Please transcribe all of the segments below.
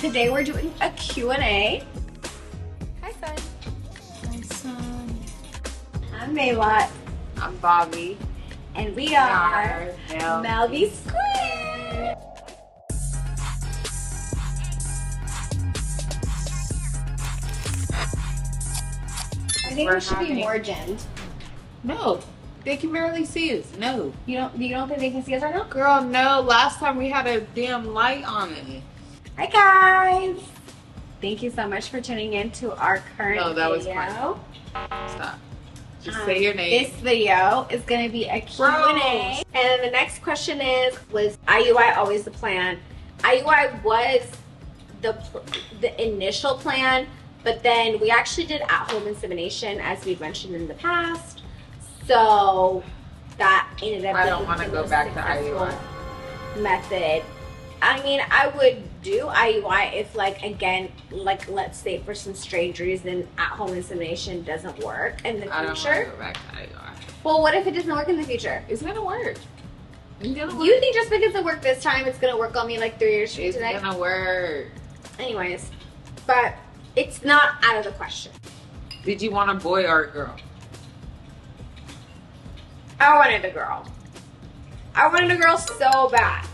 today we're doing a Q&A. Hi, son. My son. I'm Maylot. I'm Bobby. And we are Melbisquared. I think we should be more gemmed. No, they can barely see us. No. You don't think they can see us right now? Girl, no. Last time we had a damn light on it. Hi guys. Thank you so much for tuning in to our current video. Stop. Just say your name. This video is going to be a Q&A. And the next question was IUI always the plan? IUI was the initial plan, but then we actually did at-home insemination, as we've mentioned in the past. So that ended up I don't want to go back to IUI method. I mean, I would do IUI if, like, again, like, let's say for some strange reason at-home insemination doesn't work in the future. I don't want to go back to IUI. Well, what if it doesn't work in the future? It's gonna work. It's gonna work. You think just because it worked this time, it's gonna work on me like 3 years from today? It's gonna work. Anyways, but it's not out of the question. Did you want a boy or a girl? I wanted a girl. I wanted a girl so bad.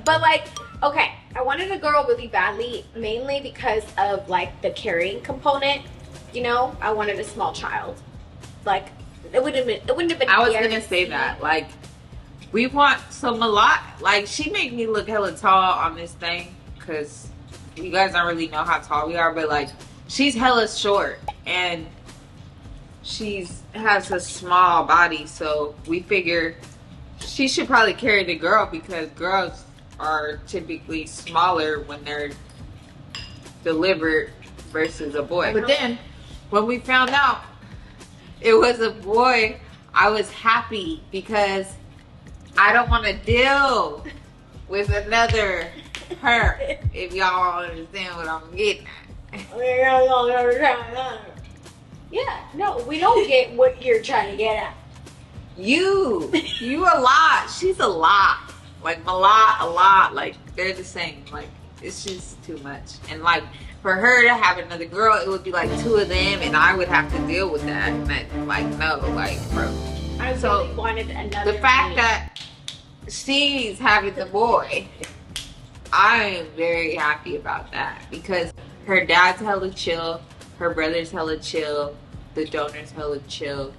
But like, okay, I wanted a girl really badly, mainly because of like the carrying component. You know, I wanted a small child. Like, it wouldn't have been. I was gonna say that. Like, we want a lot. Like, she made me look hella tall on this thing, cause you guys don't really know how tall we are, but like, she's hella short and has a small body, so we figure she should probably carry the girl because girls are typically smaller when they're delivered versus a boy. But then when we found out it was a boy, I was happy because I don't want to deal with another her, if y'all understand what I'm getting at. Yeah, no, we don't get what you're trying to get at. You a lot. She's a lot. Like, a lot. Like, they're the same. Like, it's just too much. And like, for her to have another girl, it would be like 2 of them, and I would have to deal with that. And like, no, like, bro. I really wanted another. The fact that she's having the boy, I am very happy about that because her dad's hella chill, her brother's hella chill, the donor's hella chill.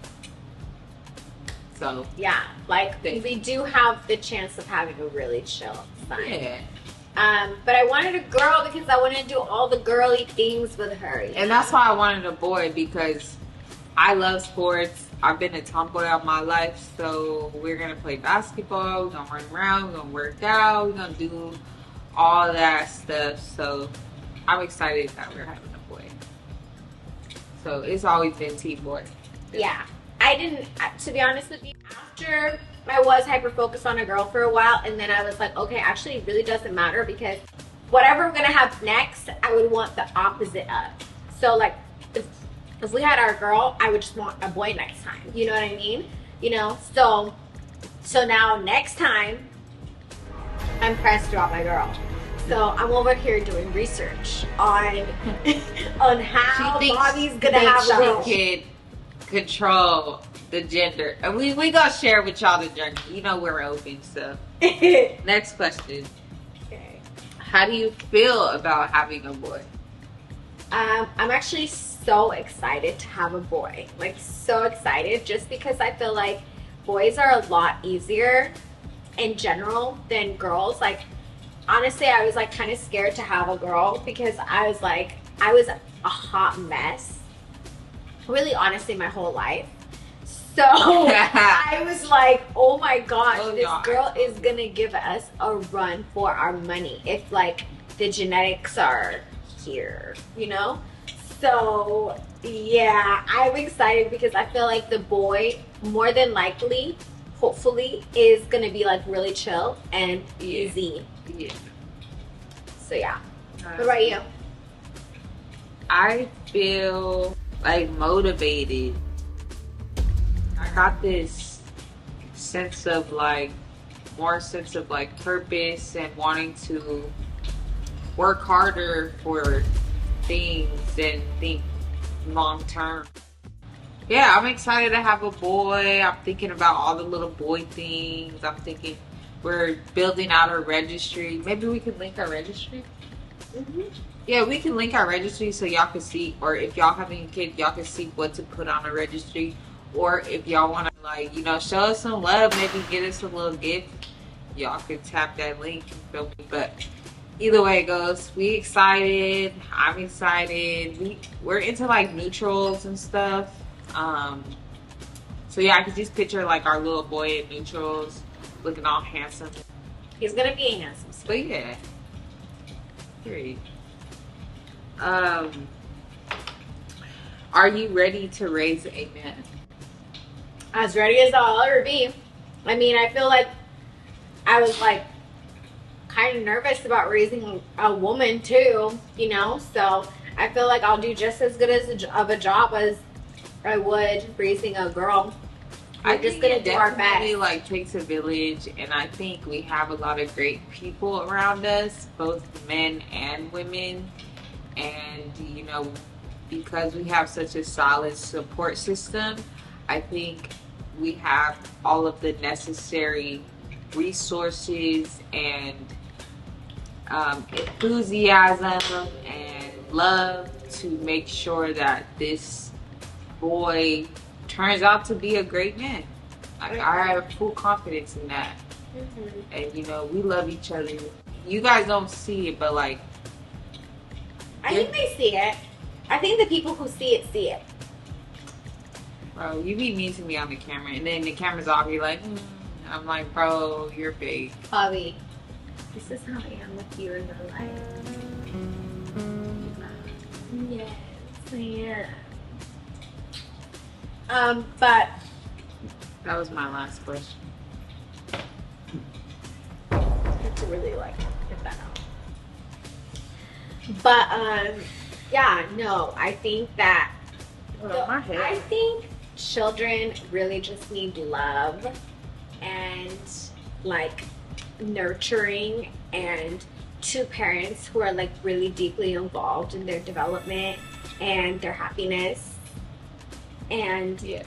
So yeah, like we do have the chance of having a really chill son. Yeah. But I wanted a girl because I wanted to do all the girly things with her. And that's why I wanted a boy, because I love sports. I've been a tomboy all my life, so we're gonna play basketball, we're gonna run around, we're gonna work out, we're gonna do all that stuff. So I'm excited that we're having a boy. So it's always been team boy. Yeah. I didn't, to be honest with you, after I was hyper-focused on a girl for a while, and then I was like, okay, actually it really doesn't matter because whatever we're going to have next, I would want the opposite of. So like, if we had our girl, I would just want a boy next time. You know what I mean? You know, so now next time, I'm pressed about my girl. So I'm over here doing research on how Bobby's going to have a girl. Kid control the gender, and we gonna share with y'all the journey. You know, we're open. So next question. Okay. How do you feel about having a boy? I'm actually so excited to have a boy, like so excited, just because I feel like boys are a lot easier in general than girls. Like, honestly, I was like kind of scared to have a girl because I was a hot mess, really, honestly, my whole life. So I was like, oh my gosh, this girl is gonna give us a run for our money if like the genetics are here, you know? So yeah, I'm excited because I feel like the boy, more than likely, hopefully, is gonna be like really chill and easy. Yeah. So yeah. What about you? I feel like motivated. I got this sense of like, more sense of like purpose and wanting to work harder for things than think long term. Yeah, I'm excited to have a boy. I'm thinking about all the little boy things. I'm thinking we're building out our registry. Maybe we could link our registry. Mm-hmm. Yeah, we can link our registry so y'all can see, or if y'all have any kids, y'all can see what to put on a registry. Or if y'all want to, like, you know, show us some love, maybe get us a little gift, y'all can tap that link. You feel me? But either way it goes, we excited. I'm excited. We're into like neutrals and stuff. So yeah, I could just picture like our little boy in neutrals, looking all handsome. He's gonna be handsome. But yeah, period. Are you ready to raise a man? As ready as I'll ever be. I mean, I feel like I was like kind of nervous about raising a woman too, you know. So I feel like I'll do just as good of a job as I would raising a girl. We're just gonna do our best. It like takes a village, and I think we have a lot of great people around us, both men and women. And you know, because we have such a solid support system, I think we have all of the necessary resources and enthusiasm and love to make sure that this boy turns out to be a great man. Like, I have full confidence in that. Mm-hmm. And you know, we love each other. You guys don't see it, but like, I think they see it. I think the people who see it. Bro, you be mean to me on the camera, and then the camera's off, you're like, I'm like, bro, you're fake. Bobby, this is how I am with you in real life. Yes, I am. But that was my last question. I have to really like get that out. But yeah, no, I think that I think children really just need love and like nurturing, and two parents who are like really deeply involved in their development and their happiness. And yeah,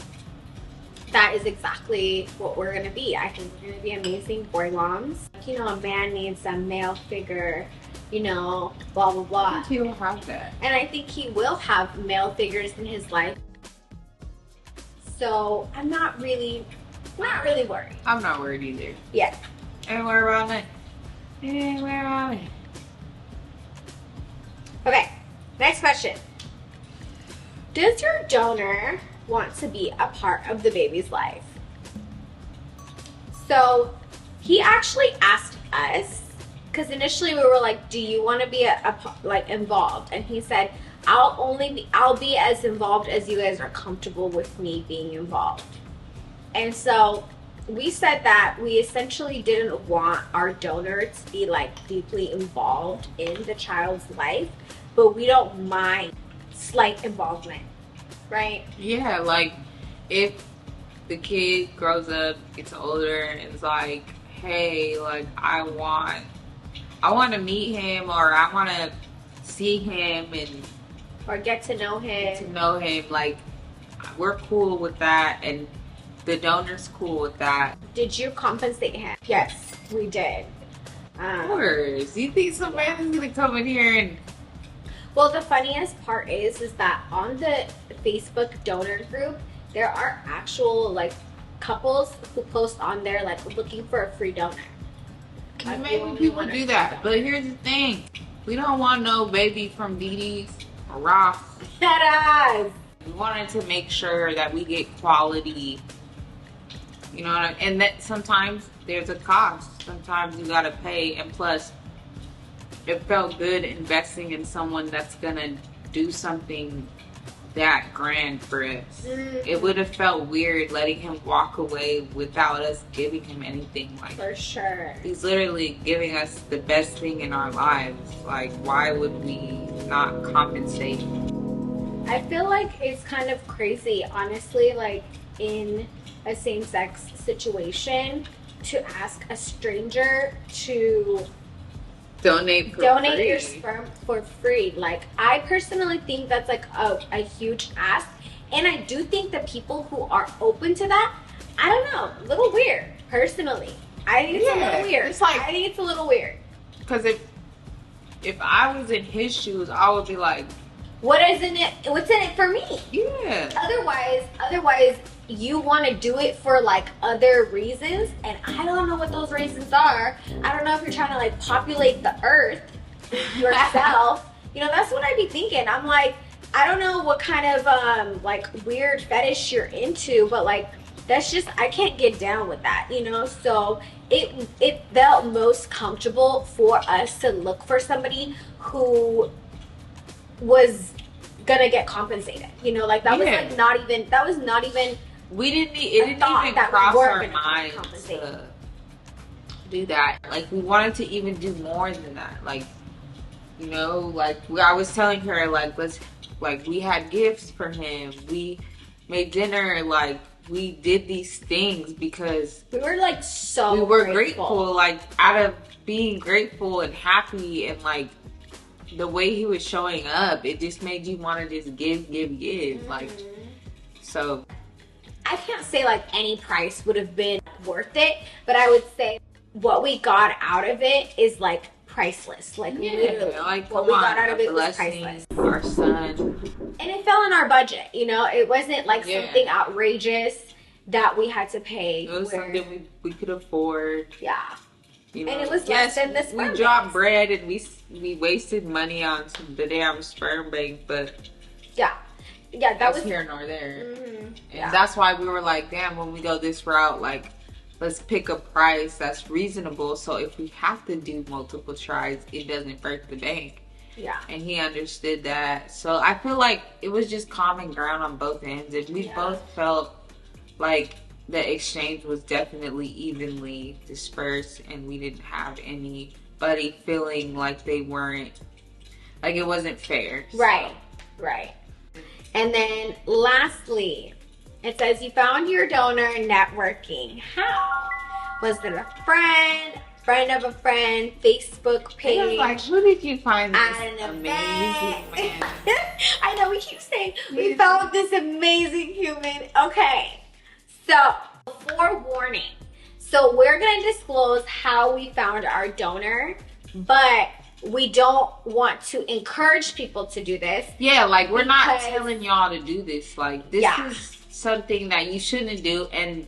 that is exactly what we're gonna be. I think we're gonna be amazing boy moms. You know, a man needs a male figure, you know, blah blah blah. I think he will have that. And I think he will have male figures in his life. So I'm not really worried. I'm not worried either. Yeah. Anywhere around it. Anywhere around it. Okay, next question. Does your donor want to be a part of the baby's life? So he actually asked us, because initially we were like, do you want to be like involved? And he said, I'll be as involved as you guys are comfortable with me being involved. And so we said that we essentially didn't want our donor to be like deeply involved in the child's life, but we don't mind slight involvement, right? Yeah, like if the kid grows up, gets older, and is like, hey, like I want to meet him, or I want to see him and or get to know him. Like, we're cool with that, and the donor's cool with that. Did you compensate him? Yes, we did. Of course. You think some man is gonna come in here and... Well, the funniest part is that on the Facebook donor group, there are actual like couples who post on there like looking for a free donor. Maybe people do that, but here's the thing: we don't want no baby from Dee Dee's or Ross. We wanted to make sure that we get quality. You know what I mean? And that sometimes there's a cost. Sometimes you gotta pay, and plus, it felt good investing in someone that's gonna do something that grand for us. Mm-hmm. It would have felt weird letting him walk away without us giving him anything. Like, for sure, he's literally giving us the best thing in our lives. Like, why would we not compensate? I feel like it's kind of crazy, honestly, like in a same-sex situation, to ask a stranger to donate for donate free. your sperm for free. Like, I personally think that's like a huge ask. And I do think that people who are open to that, I don't know, a little weird, personally. I think it's a little weird. It's like, I think it's a little weird. Because if I was in his shoes, I would be like, what's in it for me? Yeah. Otherwise you want to do it for like other reasons, and I don't know what those reasons are. I don't know if you're trying to like populate the earth yourself. You know, that's what I'd be thinking. I'm like, I don't know what kind of like weird fetish you're into, but like that's just, I can't get down with that, you know? So it felt most comfortable for us to look for somebody who was gonna get compensated, you know, like that was like it didn't even cross our minds to do that. Like, we wanted to even do more than that. Like, you know, like I was telling her, like we had gifts for him, we made dinner, like we did these things because we were like we were grateful, like out of being grateful and happy, and like the way he was showing up, it just made you want to just give. Like, so I can't say like any price would have been worth it, but I would say what we got out of it is like priceless. Like, literally, like what we got out of it was priceless. Our son. And it fell in our budget, you know? It wasn't like something outrageous that we had to pay. It was something we could afford. Yeah. You know? And it was less than this. We dropped bread and we wasted money on the damn sperm bank, but that was here nor there. And that's why we were like, damn, when we go this route, like, let's pick a price that's reasonable, so if we have to do multiple tries, it doesn't break the bank. Yeah. And he understood that. So I feel like it was just common ground on both ends, and we both felt like the exchange was definitely evenly dispersed, and we didn't have anybody feeling like they weren't, like it wasn't fair. Right. And then lastly, it says you found your donor networking. How? Was it a friend of a friend, Facebook page? I was like, who did you find this amazing man? I know, we keep saying we found this amazing human. Okay, so forewarning. So we're going to disclose how we found our donor, but we don't want to encourage people to do this. Yeah, like we're not telling y'all to do this. Like, this is something that you shouldn't do, and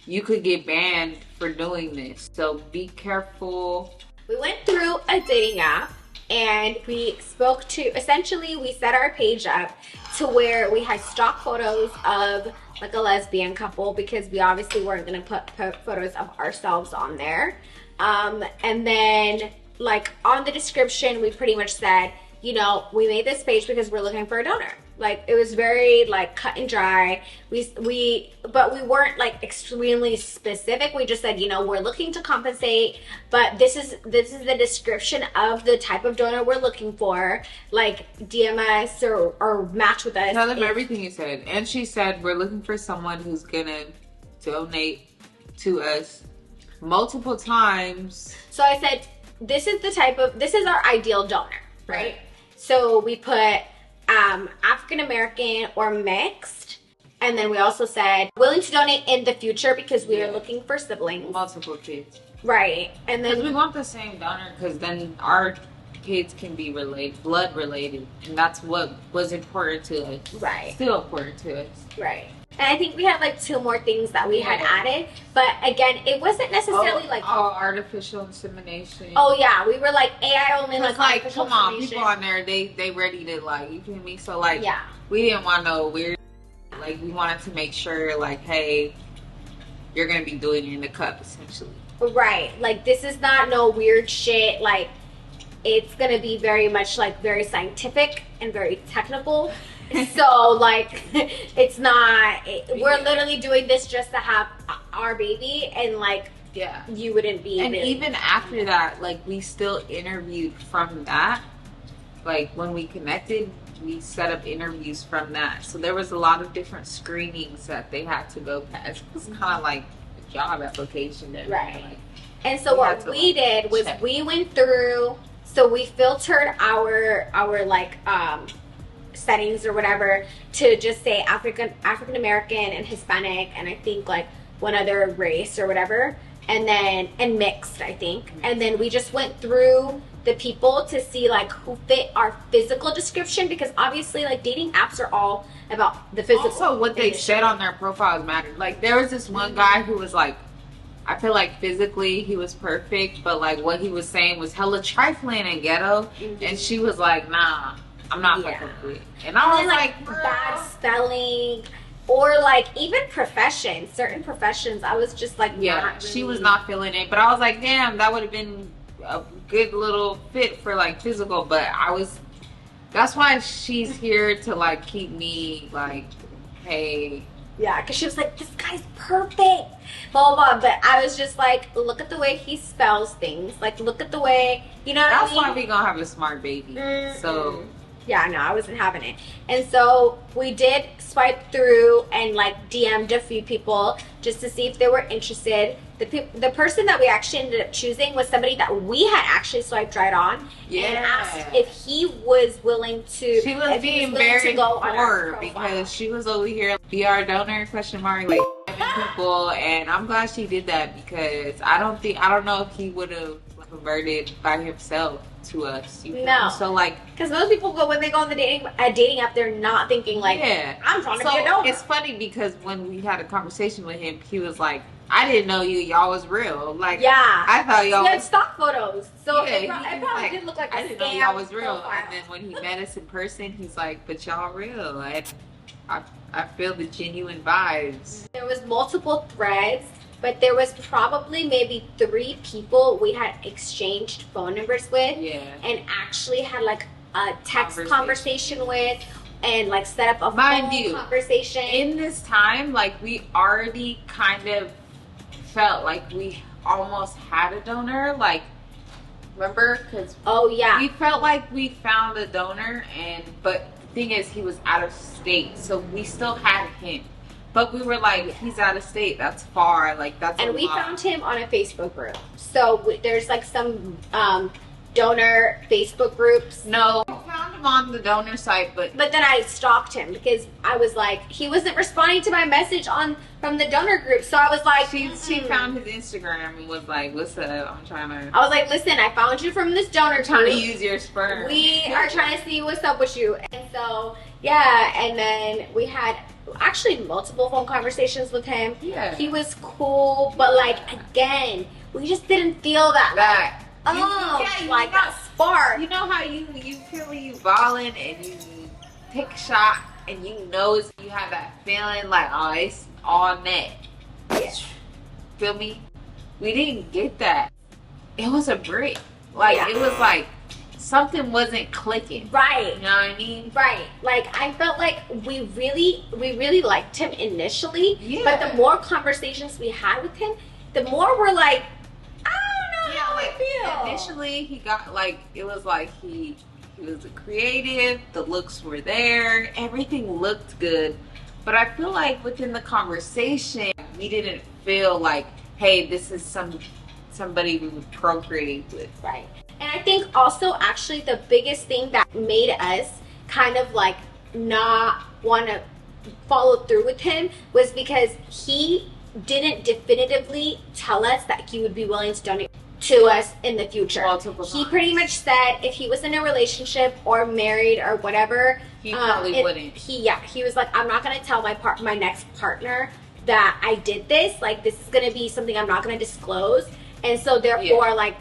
you could get banned for doing this. So be careful. We went through a dating app and we spoke to, essentially we set our page up to where we had stock photos of like a lesbian couple, because we obviously weren't going to put photos of ourselves on there. And then like on the description, we pretty much said, you know, we made this page because we're looking for a donor. Like, it was very like cut and dry. But we weren't like extremely specific. We just said, you know, we're looking to compensate, but this is the description of the type of donor we're looking for. Like, DM us or match with us. Tell them everything you said. And she said, we're looking for someone who's gonna donate to us multiple times. So I said, this is our ideal donor, right? So we put African American or mixed, and then we also said willing to donate in the future because we are looking for siblings, multiple kids, right? And then we want the same donor, because then our kids can be blood related, and that's what was important to us. Right. Still important to us. Right. And I think we had like 2 more things that we had added, but again, it wasn't necessarily artificial insemination. Oh yeah, we were like AI only, like come on, people on there, they ready to, like, you feel me? So like, we didn't want no weird, like, we wanted to make sure, like, hey, you're gonna be doing it in the cup, essentially. Right. Like, this is not no weird shit. Like, it's gonna be very much like very scientific and very technical. So like, it's not, we're literally doing this just to have our baby, and like, you wouldn't be. And even after that, like, we still interviewed from that. Like, when we connected, we set up interviews from that. So there was a lot of different screenings that they had to go past. It was kind of like a job application. Right. And so what we did was we went through So we filtered our like settings or whatever to just say African American and Hispanic, and I think like one other race or whatever, and mixed, I think. And then we just went through the people to see like who fit our physical description, because obviously like dating apps are all about the physical. Also, what they said on their profiles mattered. Like there was this one guy who was like, I feel like physically he was perfect, but like what he was saying was hella trifling and ghetto. And she was like, nah, I'm not fucking with it. And I was like, bad spelling, or like even professions, certain professions, I was just like, yeah, not really... she was not feeling it. But I was like, damn, that would have been a good little fit for like physical. But that's why she's here to like keep me like, hey. Yeah, because she was like, this guy's perfect, blah, blah, blah. But I was just like, look at the way he spells things. Like, look at the way, you know what I mean? That's why we gonna have a smart baby. So yeah, no, I wasn't having it. And so we did swipe through and like DM'd a few people just to see if they were interested. The person that we actually ended up choosing was somebody that we had actually swiped right on, and asked if he was willing to. She was being very poor because she was over here, be our donor, question mark, like people. And I'm glad she did that, because I don't know if he would have converted by himself to us. No. So like, because most people when they go on the dating app, they're not thinking like, I'm trying to be a donor. It's funny because when we had a conversation with him, he was like, I didn't know y'all was real. Like, yeah, I thought y'all had stock photos, so yeah, it probably like, did look like I didn't know y'all was real. profile. And then when he met us in person, he's like, but y'all real. I feel the genuine vibes. There was multiple threads, but there was probably maybe 3 people we had exchanged phone numbers with, and actually had like a text conversation with, and like set up a phone conversation. In this time, like we already kind of felt like we almost had a donor. Like, remember? Because we felt like we found a donor, but the thing is, he was out of state, so we still had him. But we were like, he's out of state. That's far. Like, that's and a we lot. found him on a Facebook group. So there's like some donor Facebook groups. No, we found him on the donor site, but then I stalked him because I was like, he wasn't responding to my message from the donor group. So I was like, she found his Instagram and was like, what's up? I'm trying to. I was like, listen, I found you from this donor trying group. to use your sperm. We are trying to see what's up with you. And so yeah, and then we had actually multiple phone conversations with him. Yeah, he was cool, but like again, we just didn't feel that. Like that spark. You know how you feel when you balling and you take a shot and you have that feeling like, oh, it's all net. Yeah. Feel me? We didn't get that. It was a brick. Like it was like something wasn't clicking. Right. You know what I mean? Right. Like I felt like we really liked him initially. Yeah. But the more conversations we had with him, the more we're like, I don't know how I feel. Initially he got like, it was like he was a creative, the looks were there, everything looked good. But I feel like within the conversation, we didn't feel like, hey, this is somebody we would procreate with. Right. And I think also actually the biggest thing that made us kind of like not want to follow through with him was because he didn't definitively tell us that he would be willing to donate to us in the future. He pretty much said if he was in a relationship or married or whatever, he probably wouldn't. He was like, I'm not going to tell my next partner that I did this. Like, this is going to be something I'm not going to disclose. And so therefore, like,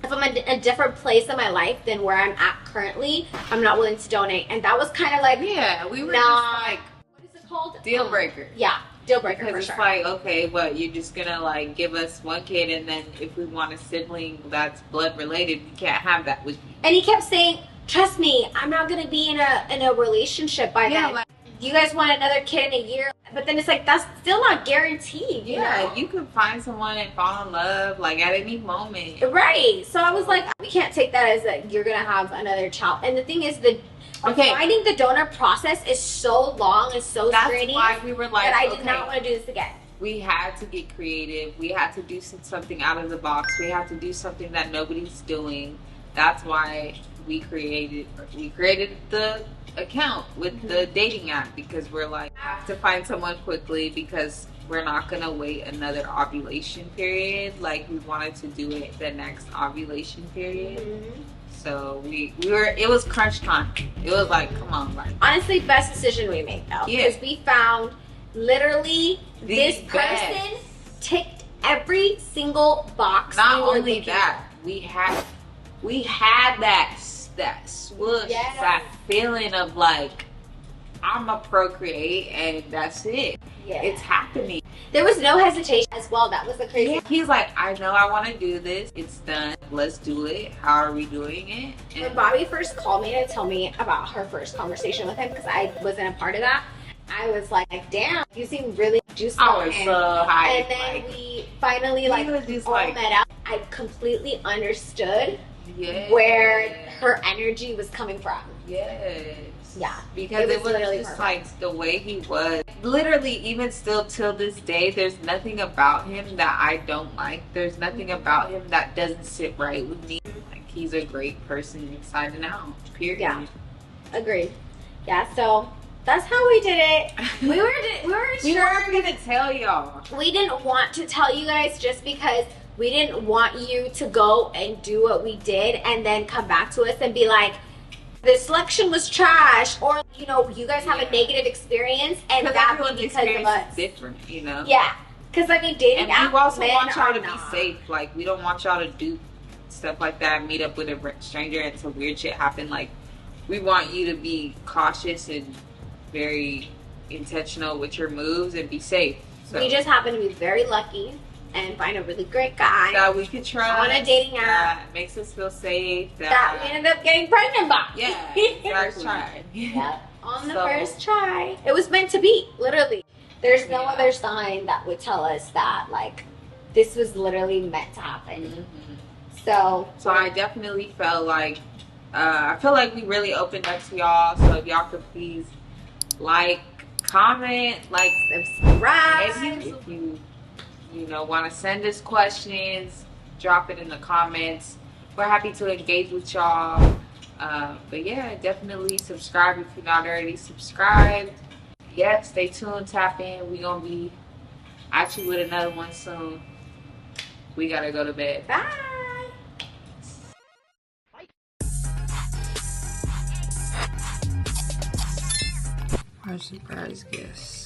if I'm in a different place in my life than where I'm at currently, I'm not willing to donate. And that was kind of like, we were just like, what is it called? Deal breaker. Yeah, deal breaker. Because it's like, okay, what, you're just gonna like give us one kid, and then if we want a sibling that's blood related, we can't have that with you. And he kept saying, trust me, I'm not gonna be in a relationship by then. Like, you guys want another kid in a year, but then it's like, that's still not guaranteed. You know? You could find someone and fall in love like at any moment. Right. So I was like, we can't take that as that you're gonna have another child. And the thing is, finding the donor process is so long and so draining. That's why we were like, that I did not want to do this again. We had to get creative. We had to do something out of the box. We had to do something that nobody's doing. that's why we created the account with the dating app, because we're like, have to find someone quickly because we're not gonna wait another ovulation period. Like, we wanted to do it the next ovulation period. So we were, it was crunch time. It was like, come on, like, honestly, best decision we made though, because we found literally this person ticked every single box. Not only that, we had that swoosh, that feeling of like, I'ma procreate and that's it. It's happening. There was no hesitation as well. That was the crazy. He's like, I know I want to do this. It's done. Let's do it. How are we doing it? And when Bobby first called me to tell me about her first conversation with him, because I wasn't a part of that, I was like, damn, you seem really juiced up. I was so high. And then we finally like all met out. I completely understood where her energy was coming from. Yeah, because it was just like the way he was. Literally, even still till this day, there's nothing about him that I don't like. There's nothing about him that doesn't sit right with me. Like, he's a great person inside and out. Period. Yeah, agreed. Yeah, so that's how we did it. We weren't gonna tell y'all. We didn't want to tell you guys just because we didn't want you to go and do what we did and then come back to us and be like, the selection was trash, or you know, you guys have a negative experience and that was because of us. Different, you know. Yeah, because I mean, dating apps. And we also want y'all to be safe. Like, we don't want y'all to do stuff like that. Meet up with a stranger and some weird shit happen. Like, we want you to be cautious and very intentional with your moves and be safe. So we just happen to be very lucky and find a really great guy that we could trust on a dating app that makes us feel safe, that we ended up getting pregnant by. Yeah, exactly. On the first try. It was meant to be, literally. There's no other sign that would tell us that, like, this was literally meant to happen. So I definitely felt like I feel like we really opened up to y'all. So if y'all could please like, comment, like, subscribe. If you know, want to send us questions, drop it in the comments. We're happy to engage with y'all. But yeah, definitely subscribe if you're not already subscribed. Yeah, stay tuned, tap in. We're gonna be at you with another one soon. We gotta go to bed. Bye. Where's the guys' guess?